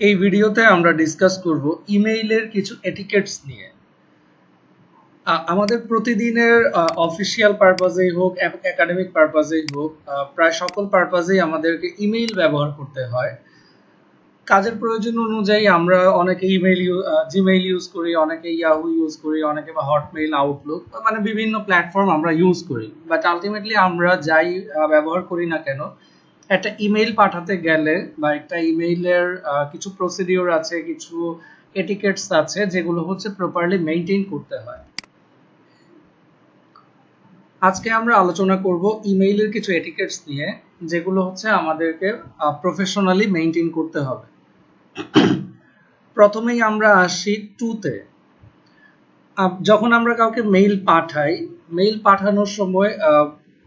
এই ভিডিওতে আমরা ডিসকাস করব ইমেইলের কিছু এটিকেটস নিয়ে। আমাদের প্রতিদিনের অফিসিয়াল পারপাজেই হোক, একাডেমিক পারপাজেই হোক, প্রায় সকল পারপাজেই আমাদেরকে ইমেইল ব্যবহার করতে হয়। কাজের প্রয়োজন অনুযায়ী আমরা অনেকে জিমেইল ইউজ করি, অনেকে ইয়াহু ইউজ করি, অনেকে বা হটমেইল, আউটলুক, মানে বিভিন্ন প্ল্যাটফর্ম আমরা ইউজ করি। বাট আলটিমেটলি আমরা যাই ব্যবহার করি না কেন, একটা ইমেইল পাঠাতে গেলে বা একটা ইমেইলের কিছু প্রসিডিওর আছে, কিছু এটিকেটস আছে যেগুলো হচ্ছে প্রপারলি মেইনটেইন করতে হয়। আজকে আমরা আলোচনা করব ইমেইলের কিছু এটিকেটস নিয়ে, যেগুলো হচ্ছে আমাদেরকে প্রফেশনালি মেইনটেইন করতে হবে। প্রথমেই আমরা আসি টুতে। যখন আমরা কাউকে মেইল পাঠাই, মেইল পাঠানোর সময়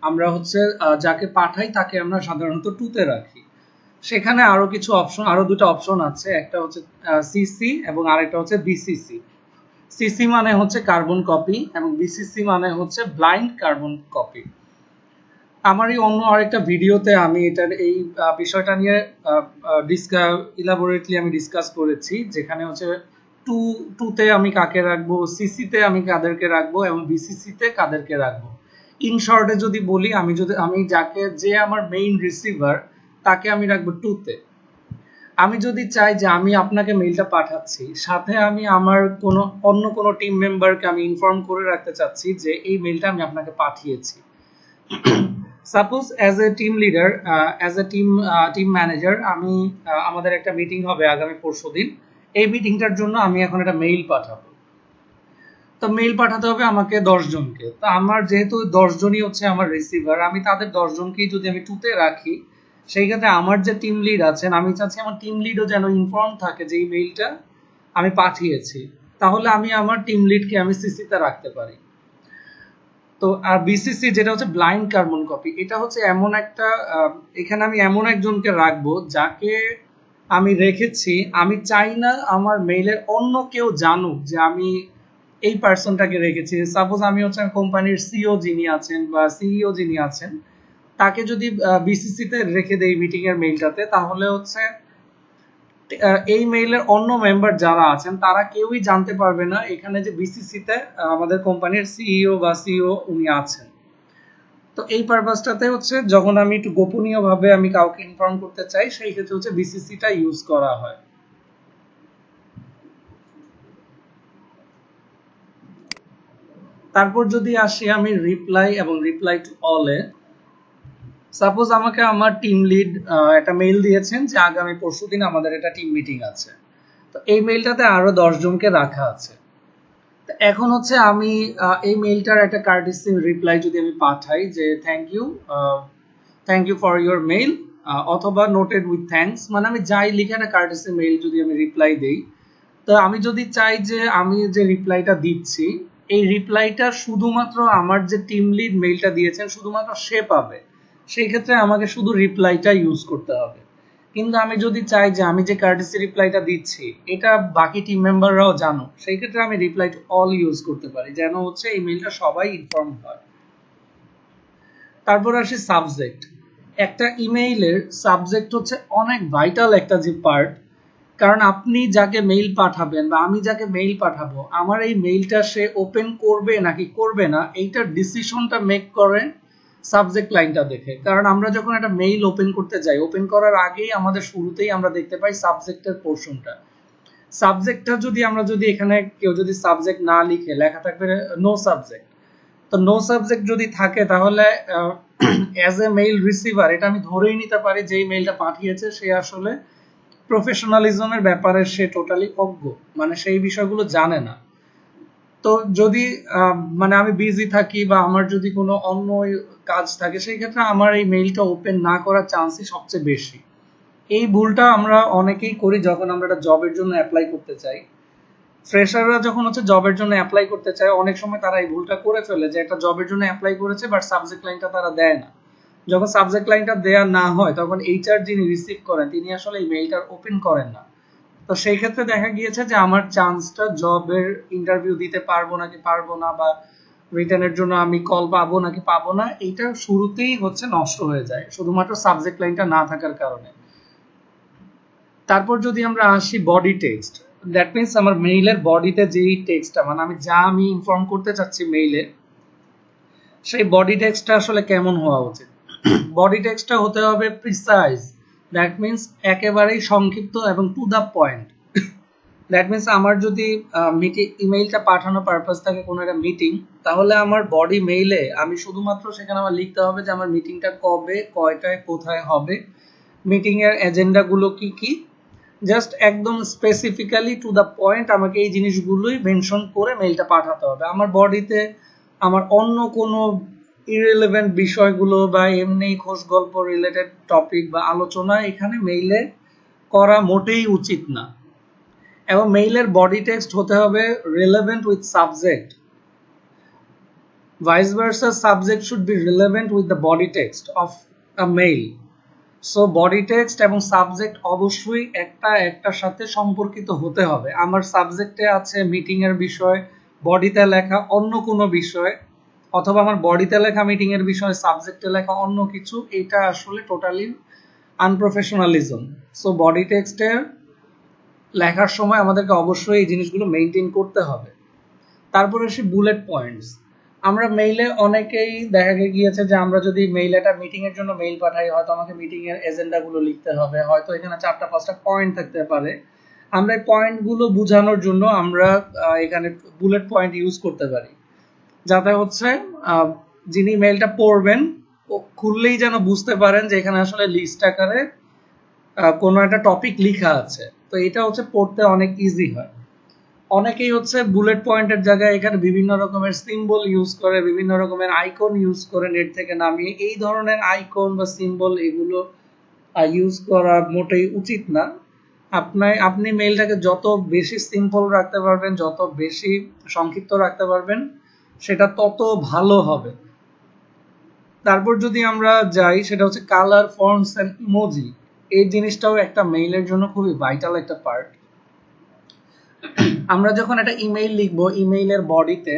আমরা হচ্ছে যাকে পাঠাই তাকে আমরা সাধারণত টুতে রাখি। সেখানে আরো দুটো অপশন আছে, একটা হচ্ছে সিসি এবং আরেকটা হচ্ছে বিসিসি। সিসি মানে হচ্ছে কার্বন কপি এবং বিসিসি মানে হচ্ছে ব্লাইন্ড কার্বন কপি। আমারই অন্য আরেকটা ভিডিওতে আমি এই বিষয়টা নিয়ে ইলাবোরেটলি আমি ডিসকাস করেছি, যেখানে হচ্ছে টুতে আমি কাকে রাখবো, সিসিতে আমি কাদেরকে রাখবো এবং বিসিসিতে কাদেরকে রাখবো। ইন শর্টে যদি বলি, আমি যে আমার মেইন রিসিভার তাকে আমি রাখবো টুতে। আমি যদি চাই যে আমি আপনাকে মেইলটা পাঠাচ্ছি, সাথে আমি আমার অন্য কোনো টিম মেম্বারকে আমি ইনফর্ম করে রাখতে চাচ্ছি যে এই মেইলটা আমি আপনাকে পাঠিয়েছি। Suppose as a team leader, as a team manager, আমাদের একটা মিটিং হবে আগামী পরশুদিন। এই মিটিংটার জন্য আমি এখন একটা মেইল পাঠাবো। তো মেইল পাঠাতে হবে আমাকে 10 জনকে। তো আমার যেহেতু 10 জনই হচ্ছে আমার রিসিভার, আমি তাদের 10 জনকেই যদি আমি টুতে রাখি, সেই ক্ষেত্রে আমার যে টিম লিড আছেন, আমি চাচ্ছি আমার টিম লিডও যেন ইনফর্ম থাকে যে এই মেইলটা আমি পাঠিয়েছি। তাহলে আমি আমার টিম লিডকে আমি সিসিতে রাখতে পারি। তো আর বিসিসি যেটা হচ্ছে ব্লাইন্ড কার্বন কপি, এটা হচ্ছে এমন একটা এখানে আমি এমন একজনকে রাখবো যাকে আমি রেখেছি, আমি চাই না আমার মেইলের অন্য কেউ জানুক যে আমি এই পার্সনটাকে রেখেছি। সাপোজ আমি হচ্ছে কোম্পানির সিও যিনি আছেন বা সিইও যিনি আছেন, তাকে যদি বিসিসিতে রেখে দেই মিটিং এর মেইলটাতে, তাহলে হচ্ছে এই মেইলের অন্য মেম্বার যারা আছেন তারা কেউই জানতে পারবে না এখানে যে বিসিসিতে আমাদের কোম্পানির সিইও বা সিও উনি আছেন। তো এই পারপাসটাতে হচ্ছে যখন আমি একটু গোপনীয়ভাবে আমি কাউকে ইনফর্ম করতে চাই, সেই ক্ষেত্রে হচ্ছে বিসিসিটা ইউজ করা হয়। তারপর যদি আসি আমি রিপ্লাই এবং রিপ্লাই টু অলে। সাপোজ আমাকে আমার টিম লিড একটা মেইল দিয়েছেন যে আগামী পরশুদিন আমাদের একটা টিম মিটিং আছে। তো এই মেইলটাতে আরো 10 জনকে রাখা আছে। এখন হচ্ছে আমি এই মেইলটার একটা কার্টেসি রিপ্লাই যদি আমি পাঠাই যে thank you for your mail, অথবা নোটেড উইথ থ্যাঙ্কস, মানে আমি যাই লিখে একটা কার্টেসি মেইল যদি আমি রিপ্লাই দেই, তো আমি যদি চাই যে আমি যে রিপ্লাইটা দিচ্ছি, এই রিপ্লাইটা শুধুমাত্র আমার যে টিম লিড মেইলটা দিয়েছেন শুধুমাত্র সে পাবে, সেই ক্ষেত্রে আমাকে শুধু রিপ্লাইটা ইউজ করতে হবে। কিন্তু আমি যদি চাই যে আমি যে কার্টেসি রিপ্লাইটা দিচ্ছি এটা বাকি টিম মেম্বাররাও জানো, সেই ক্ষেত্রে আমি রিপ্লাই টু অল ইউজ করতে পারি, যেন হচ্ছে এই মেইলটা সবাই ইনফর্ম হয়। তারপর আসি সাবজেক্ট। একটা ইমেইলের সাবজেক্ট হচ্ছে অনেক ভাইটাল একটা যে পার্ট, কারণ আপনি যাকে মেইল পাঠাবেন বা আমি যাকে মেইল পাঠাবো, আমার এই মেইলটা সে ওপেন করবে নাকি করবে না, এইটার ডিসিশনটা মেক করে সাবজেক্ট লাইনটা দেখে। কারণ আমরা যখন একটা মেইল ওপেন করতে যাই, ওপেন করার আগেই আমাদের শুরুতেই আমরা দেখতে পাই সাবজেক্টের পোর্শনটা। সাবজেক্টটা যদি এখানে কেউ যদি সাবজেক্ট না লিখে, লেখা থাকবে নো সাবজেক্ট। তো নো সাবজেক্ট যদি থাকে, তাহলে অ্যাজ এ মেইল রিসিভার এটা আমি ধরেই নিতে পারি যে এই মেইলটা পাঠিয়েছে সে আসলে প্রফেশনালিজমের ব্যাপারে সে টোটালি অজ্ঞ, মানে সেই বিষয়গুলো জানে না। তো যদি মানে আমি বিজি থাকি বা আমার যদি কোনো অন্য কাজ থাকে, সেই ক্ষেত্রে আমার এই মেইলটা ওপেন না করার চান্সই সবচেয়ে বেশি। এই ভুলটা আমরা অনেকেই করি যখন আমরা একটা জবের জন্য অ্যাপ্লাই করতে চাই। ফ্রেশাররা যখন হচ্ছে জবের জন্য অ্যাপ্লাই করতে চায়, অনেক সময় তারা এই ভুলটা করে ফেলে যে একটা জবের জন্য অ্যাপ্লাই করেছে বাট সাবজেক্ট লাইনটা তারা দেয় না। যখন সাবজেক্ট লাইনটা দেয়া না হয়, তখন এইচআর যিনি রিসিভ করেন তিনি আসলে এই মেইলটা ওপেন করেন না। তো সেই ক্ষেত্রে দেখা গিয়েছে যে আমার চান্সটা জবের ইন্টারভিউ দিতে পারবো নাকি পারবো না, বা রিটার্নের জন্য আমি কল পাবো নাকি পাবো না, এইটা শুরুতেই হচ্ছে নষ্ট হয়ে যায় শুধুমাত্র সাবজেক্ট লাইনটা না থাকার কারণে। তারপর যদি আমরা আসি বডি টেক্সট, দ্যাট মিনস আমার মেইলের বডিতে যেই টেক্সটটা, মানে আমি ইনফর্ম করতে চাচ্ছি মেইলে, সেই বডি টেক্সটটা আসলে কেমন হওয়া উচিত। বডি টেক্সটটা হতে হবে প্রিসাইজ, দ্যাট মিনস একেবারেই সংক্ষিপ্ত এবং to the point. That means আমার যদি ইমেইলটা পাঠানোর পারপাস থাকে কোনো একটা মিটিং, তাহলে আমার বডি মেইলে আমি শুধুমাত্র সেখানে আমার লিখতে হবে যে আমার মিটিংটা কবে, কয়টায়, কোথায় হবে, মিটিং এর এজেন্ডাগুলো কি কি, জাস্ট একদম স্পেসিফিক্যালি টু দ্য পয়েন্ট আমাকে এই জিনিসগুলোই মেনশন করে মেইলটা পাঠাতে হবে। আমার বডিতে আমার অন্য কোনো ইরেলেভেন্ট বিষয়গুলো বা এমনি খোশ গল্প রিলেটেড টপিক বা আলোচনা এখানে মেইলে করা মোটেই উচিত না। এবং মেইলের বডি টেক্সট হতে হবে relevant with subject, vice versa subject should be relevant with the body text of a mail. So body text এবং সাবজেক্ট অবশ্যই একটার সাথে সম্পর্কিত হতে হবে। আমার সাবজেক্টে আছে মিটিং এর বিষয়, বডিতে লেখা অন্য কোনো বিষয়, অথবা আমার বডিতে লেখা মিটিং এর বিষয়, সাবজেক্টে লেখা অন্য কিছু, এটা আসলে টোটালি আনপ্রফেশনালিজম। সো বডি টেক্সটের লেখার সময় আমাদেরকে অবশ্যই এই জিনিসগুলো মেনটেন করতে হবে। তারপরে আসি বুলেট পয়েন্টস। আমরা মেইলে অনেকেই দেখা গিয়েছে যে আমরা যদি মেইলে একটা মিটিং এর জন্য মেইল পাঠাই, হয়তো আমাকে মিটিং এর এজেন্ডা গুলো লিখতে হবে, হয়তো এখানে 4টা 5টা পয়েন্ট থাকতে পারে। আমরা এই পয়েন্ট গুলো বোঝানোর জন্য আমরা এখানে বুলেট পয়েন্ট ইউজ করতে পারি, যাতে হচ্ছে যিনি মেইলটা পড়বেন খুললেই যেন বুঝতে পারেন যে এখানে আসলে লিস্ট আকারে কোনো একটা টপিক লেখা আছে। তো এটা হচ্ছে পড়তে অনেক ইজি হয়। অনেকেই হচ্ছে বুলেট পয়েন্টের জায়গায় এখানে বিভিন্ন রকমের সিম্বল ইউজ করে, বিভিন্ন রকমের আইকন ইউজ করে নেট থেকে নামিয়ে। এই ধরনের আইকন বা সিম্বল এগুলো ইউজ করা মোটেই উচিত না। আপনি মেইলটাকে যত বেশি সিম্পল রাখতে পারবেন, যত বেশি সংক্ষিপ্ত রাখতে পারবেন, সেটা তত ভালো হবে। তারপর যদি আমরা যাই, সেটা হচ্ছে কালার, ফন্টস এন্ড ইমোজি। এই জিনিসটাও একটা মেইলের জন্য খুবই ভাইটাল একটা পার্ট। আমরা যখন একটা ইমেইল লিখবো, ইমেইলের বডিতে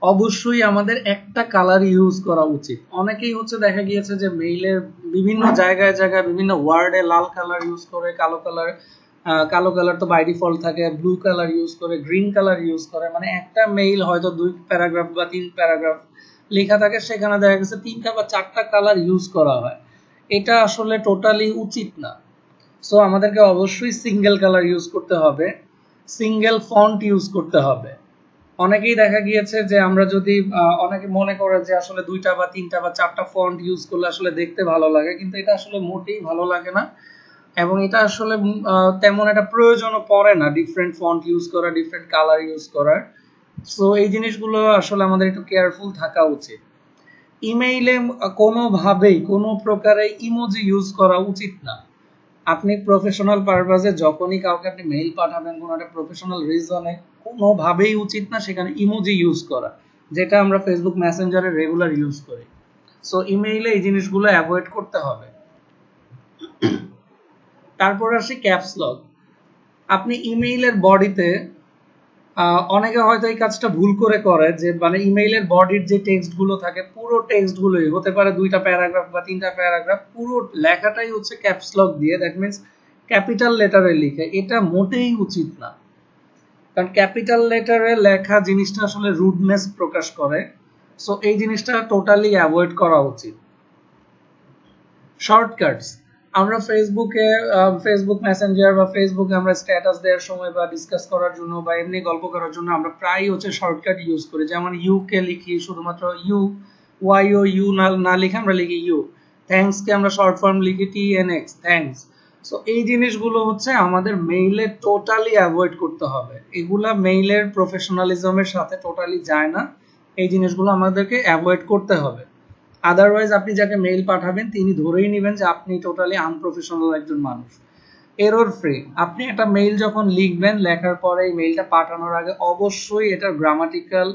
অবশ্যই আমাদের একটা কালার ইউজ করা উচিত। অনেকেই হচ্ছে দেখা গিয়েছে যে মেইলের বিভিন্ন জায়গায় বিভিন্ন ওয়ার্ডে লাল কালার ইউজ করে, কালো কালার তো বাই ডিফল্ট থাকে, ব্লু কালার ইউজ করে, গ্রিন কালার ইউজ করে। মানে একটা মেইল হয়তো 2 প্যারাগ্রাফ বা 3 প্যারাগ্রাফ লেখা থাকে, সেখানে দেখা গেছে 3টা বা 4টা কালার ইউজ করা হয়। এটা আসলে টোটালি উচিত না। সো আমাদেরকে অবশ্যই সিঙ্গেল কালার ইউজ করতে হবে, সিঙ্গেল ফন্ট ইউজ করতে হবে। অনেকেই দেখা গিয়েছে যে আমরা যদি অনেকে মনে করে যে আসলে 2টা বা 3টা বা 4টা ফন্ট ইউজ করলে আসলে দেখতে ভালো লাগে, কিন্তু এটা আসলে মোটেই ভালো লাগে না। এবং এটা আসলে তেমন একটা প্রয়োজনও পড়ে না ডিফারেন্ট ফন্ট ইউজ করা, ডিফারেন্ট কালার ইউজ করার। সো এই জিনিসগুলো আসলে আমাদের একটু কেয়ারফুল থাকা উচিত। ইমেইলে কোনোভাবেই কোনো প্রকারে ইমোজি ইউজ করা উচিত না। আপনি প্রফেশনাল পারপাসে যখনই কাউকে আপনি মেইল পাঠাবেন, কোনো একটা প্রফেশনাল রিজনে, কোনোভাবেই উচিত না সেখানে ইমোজি ইউজ করা, যেটা আমরা ফেসবুক মেসেঞ্জারে রেগুলার ইউজ করি। সো ইমেইলে এই জিনিসগুলো অ্যাভয়েড করতে হবে। তারপর আসি ক্যাপস লক। আপনি ইমেইলের বডিতে অনেকে হয়তো এই কাজটা ভুল করে যে মানে ইমেইলের বডির যে টেক্সট গুলো থাকে, পুরো টেক্সট গুলোই হতে পারে 2টা প্যারাগ্রাফ বা 3টা প্যারাগ্রাফ, পুরো লেখাটাই হচ্ছে ক্যাপস লক দিয়ে, দ্যাট মিনস ক্যাপিটাল লেটারে লিখে। এটা মোটেই উচিত না, কারণ ক্যাপিটাল লেটারে লেখা জিনিসটা আসলে রুডনেস প্রকাশ করে। সো এই জিনিসটা টোটালি অ্যাভয়েড করা উচিত। শর্টকাটস। আমরা ফেসবুক মেসেঞ্জার বা ফেসবুকে আমরা স্ট্যাটাস দেওয়ার সময় বা ডিসকাস করার জন্য বা এমনি গল্প করার জন্য আমরা প্রায়ই হচ্ছে শর্টকাট ইউজ করি। যেমন ইউ কে লিখি শুধুমাত্র ইউ, ওয়াই ও ইউ না লিখে আমরা লিখি ইউ। থ্যাঙ্কস কে আমরা শর্ট ফর্ম লিখি TNX, থ্যাঙ্কস। সো এই জিনিসগুলো হচ্ছে আমাদের মেইলে টোটালি অ্যাভয়েড করতে হবে। এগুলা মেইলের প্রফেশনালিজমের সাথে টোটালি যায় না। এই জিনিসগুলো আমাদেরকে অ্যাভয়েড করতে হবে। আদারওয়াইজ আপনি যাকে মেইল পাঠাবেন তিনি ধরেই নেবেন যে আপনি টোটালি আনপ্রফেশনাল একজন মানুষ। Error free. আপনি একটা মেইল যখন লিখবেন, লেখার পরে এই মেইলটা পাঠানোর আগে অবশ্যই এটার গ্রামাটিক্যাল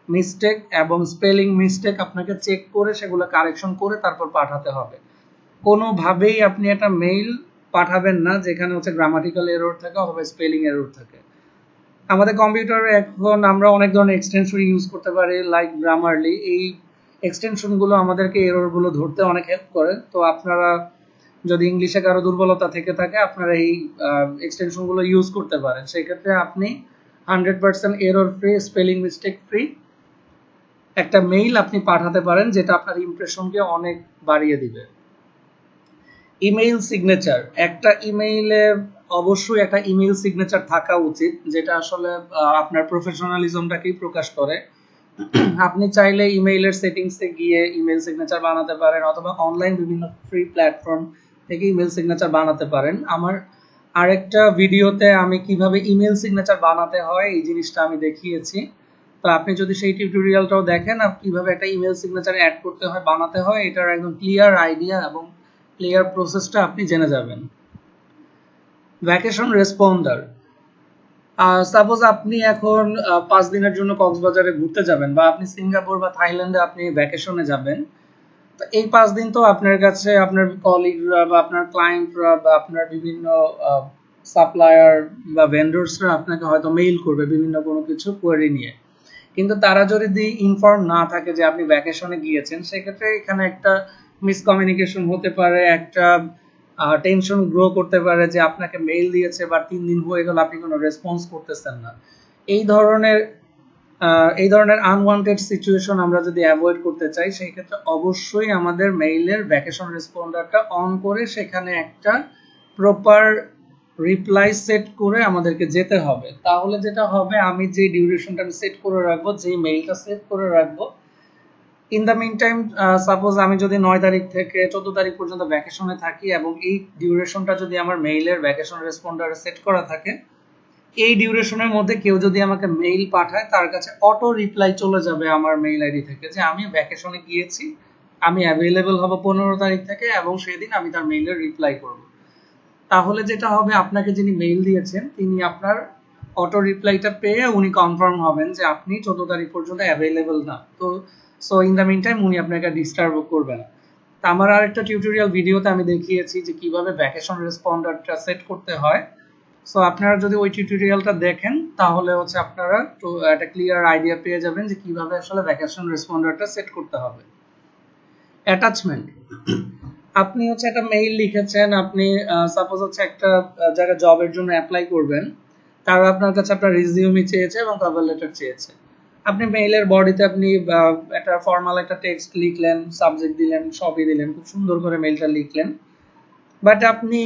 মিস্টেক এবং স্পেলিং মিস্টেক আপনাকে চেক করে সেগুলো কারেকশন করে তারপর পাঠাতে হবে। কোনোভাবেই আপনি একটা মেইল পাঠাবেন না যেখানে হচ্ছে গ্রামাটিক্যাল এরর থাকে অথবা স্পেলিং এরর থাকে। আমাদের কম্পিউটারে এখন আমরা অনেক ধরনের এক্সটেনশন ইউজ করতে পারি, লাইক গ্রামারলি। এই এক্সটেনশনগুলো আমাদেরকে এররগুলো ধরতে অনেক হেল্প করে। তো আপনারা যদি ইংলিশে কারো দুর্বলতা থেকে থাকে আপনারা এই এক্সটেনশনগুলো ইউজ করতে পারেন। সেই ক্ষেত্রে আপনি 100% error free, spelling mistake free একটা মেইল আপনি পাঠাতে পারেন, যেটা আপনার ইমপ্রেশনকে অনেক বাড়িয়ে দিবে। ইমেইল সিগনেচার, একটা ইমেইলে অবশ্যই একটা ইমেইল সিগনেচার থাকা উচিত, যেটা আসলে আপনার প্রফেশনালিজমটাকেই প্রকাশ করে। আপনি চাইলে ইমেইলের সেটিংসে গিয়ে ইমেইল সিগনেচার বানাতে পারেন, অথবা অনলাইন বিভিন্ন ফ্রি প্ল্যাটফর্ম থেকে ইমেইল সিগনেচার বানাতে পারেন। আমার আরেকটা ভিডিওতে আমি কিভাবে ইমেইল সিগনেচার বানাতে হয় এই জিনিসটা আমি দেখিয়েছি। তো আপনি যদি সেই টিউটোরিয়ালটাও দেখেন, কিভাবে একটা ইমেইল সিগনেচার অ্যাড করতে হয়, বানাতে হয়, এটার একদম ক্লিয়ার আইডিয়া এবং ক্লিয়ার প্রসেসটা আপনি জেনে যাবেন। ভ্যাকেশন রেসপন্ডার, সাপোজ আপনি এখন 5 দিনের জন্য কক্সবাজারে ঘুরতে যাবেন, বা আপনি সিঙ্গাপুর বা থাইল্যান্ডে আপনি ভ্যাকেশনে যাবেন। তো এই 5 দিন তো আপনার কাছে আপনার কলিগরা বা আপনার ক্লায়েন্টরা বা আপনার বিভিন্ন সাপ্লায়ার বা ভেন্ডরসরা আপনাকে হয়তো মেইল করবে বিভিন্ন কোনো কিছু কোয়েরি নিয়ে। কিন্তু তারা যদি ইনফর্ম না থাকে যে আপনি ভ্যাকেশনে গিয়েছেন, সেক্ষেত্রে এখানে একটা মিসকমিউনিকেশন হতে পারে, একটা টেনশন গ্রো করতে পারে যে আপনাকে মেইল দিয়েছে বা 3 দিন হয়ে গেল আপনি কোনো রেসপন্স করতেছেন না। এই ধরনের আনওয়ান্টেড সিচুয়েশন আমরা যদি অ্যাভয়েড করতে চাই, সেই ক্ষেত্রে অবশ্যই আমাদের মেইলের ভ্যাকেশন রেসপন্ডারটা অন করে সেখানে একটা প্রপার রিপ্লাই সেট করে আমাদেরকে যেতে হবে। তাহলে যেটা হবে, আমি যে ডিউরেশনটা আমি সেট করে রাখবো, যেই মেইলটা সেট করে রাখবো, in the meantime suppose আমি যদি 9 তারিখ থেকে 14 তারিখ পর্যন্ত ভ্যাকেশনে থাকি এবং এই ডিউরেশনটা যদি আমার মেইলের ভ্যাকেশন রেসপন্ডারে সেট করা থাকে, এই ডিউরেশনের মধ্যে কেউ যদি আমাকে মেইল পাঠায়, তার কাছে অটো রিপ্লাই চলে যাবে আমার মেইল আইডি থেকে যে আমি ভ্যাকেশনে গিয়েছি, আমি অ্যাভেলেবল হব 15 তারিখ থেকে, এবং সেদিন আমি তার মেইলের রিপ্লাই করব। তাহলে যেটা হবে, আপনাকে যিনি মেইল দিয়েছেন তিনি আপনার অটো রিপ্লাইটা পেয়ে উনি কনফার্ম হবেন যে আপনি 14 তারিখ পর্যন্ত অ্যাভেলেবল না। তো so in the meantime উনি আপনাকে ডিস্টার্ব করবে না। তো আমার আরেকটা টিউটোরিয়াল ভিডিওতে আমি দেখিয়েছি যে কিভাবে ভ্যাকেশন রেসপন্ডারটা সেট করতে হয়। সো আপনারা যদি ওই টিউটোরিয়ালটা দেখেন, তাহলে হচ্ছে আপনারা একটা ক্লিয়ার আইডিয়া পেয়ে যাবেন যে কিভাবে আসলে ভ্যাকেশন রেসপন্ডারটা সেট করতে হবে। অ্যাটাচমেন্ট, আপনি হচ্ছে একটা মেইল লিখেছেন, আপনি সাপোজ হচ্ছে একটা জায়গায় জবের জন্য অ্যাপ্লাই করবেন, তারা আপনার কাছে আপনার রিজিউমি চেয়েছে এবং কভার লেটার চেয়েছে। আপনি মেইলের বডিতে আপনি একটা ফর্মাল একটা টেক্সট লিখলেন, সাবজেক্ট দিলেন, সবই দিলেন, খুব সুন্দর করে মেইলটা লিখলেন, বাট আপনি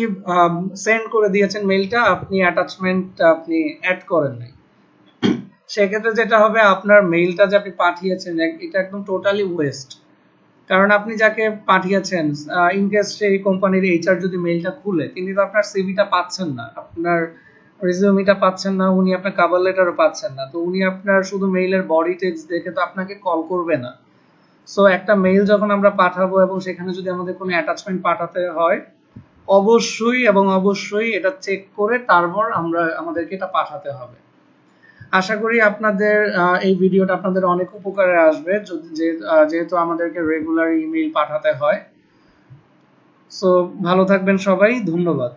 সেন্ড করে দিয়েছেন মেইলটা, আপনি অ্যাটাচমেন্ট আপনি অ্যাড করেন নাই। সেক্ষেত্রে যেটা হবে, আপনার মেইলটা যে আপনি পাঠিয়েছেন এটা একদম টোটালি ওয়েস্ট। কারণ আপনি যাকে পাঠিয়েছেন, ইন কেস সেই কোম্পানির এইচআর যদি মেইলটা খুলে, তিনি তো আপনার সিভিটা পাচ্ছেন না, আপনার রেজিউমিটা পাচ্ছেন না, উনি আপনার কভার লেটারও পাচ্ছেন না। তো উনি আপনার শুধু মেইলের বডি টেক্সট দেখে তো আপনাকে কল করবে না। সো একটা মেইল যখন আমরা পাঠাবো এবং সেখানে যদি আমাদের কোনো অ্যাটাচমেন্ট পাঠাতে হয়, অবশ্যই এবং অবশ্যই এটা চেক করে তারপর আমাদেরকে এটা পাঠাতে হবে। আশা করি আপনাদের এই ভিডিওটা আপনাদের অনেক উপকারে আসবে, যেহেতু আমাদেরকে রেগুলার ইমেইল পাঠাতে হয়। সো ভালো থাকবেন সবাই, ধন্যবাদ।